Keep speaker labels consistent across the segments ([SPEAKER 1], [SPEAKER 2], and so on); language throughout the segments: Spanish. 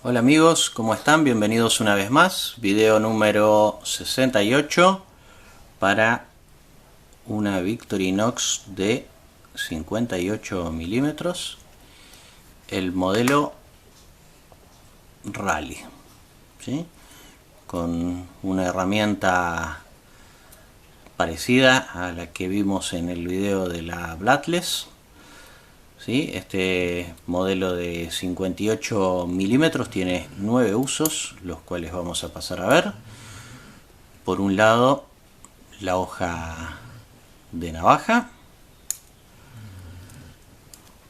[SPEAKER 1] Hola amigos, ¿cómo están? Bienvenidos una vez más. Video número 68 para una Victorinox de 58 milímetros, el modelo Rally, ¿sí? Con una herramienta parecida a la que vimos en el video de la Bladeless. ¿Sí? Este modelo de 58 milímetros tiene 9 usos, los cuales vamos a pasar a ver. Por un lado, la hoja de navaja.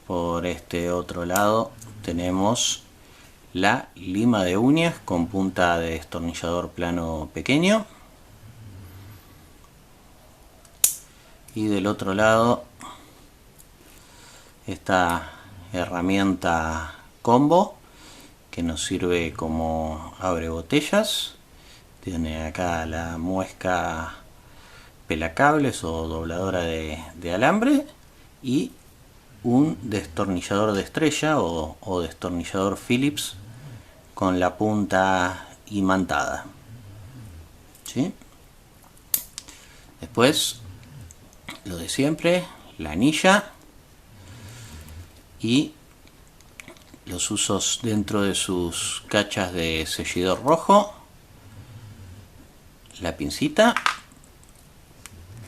[SPEAKER 1] Por este otro lado tenemos la lima de uñas con punta de destornillador plano pequeño. Y del otro lado, esta herramienta combo que nos sirve como abre botellas. Tiene acá la muesca pelacables o dobladora de alambre y un destornillador de estrella o destornillador Phillips con la punta imantada, ¿sí? Después, lo de siempre, la anilla y los usos dentro de sus cachas de sellidor rojo, la pincita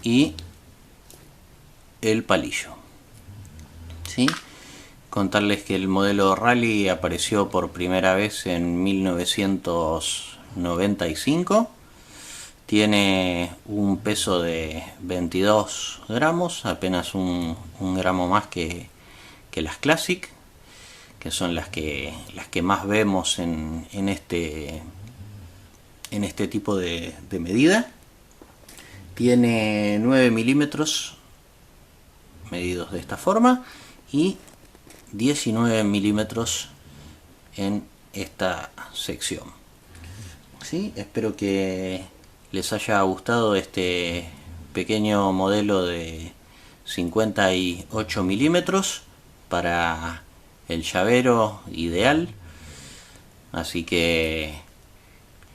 [SPEAKER 1] y el palillo, ¿sí? Contarles que el modelo Rally apareció por primera vez en 1995. Tiene un peso de 22 gramos, apenas un gramo más que las Classic, que son las que más vemos en este tipo de medida. Tiene 9 milímetros medidos de esta forma y 19 milímetros en esta sección, ¿sí? Espero que les haya gustado este pequeño modelo de 58 milímetros para el llavero ideal. Así que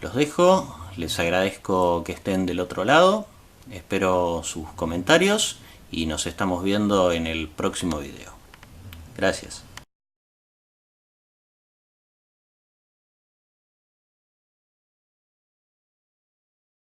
[SPEAKER 1] los dejo, les agradezco que estén del otro lado, espero sus comentarios y nos estamos viendo en el próximo video. Gracias.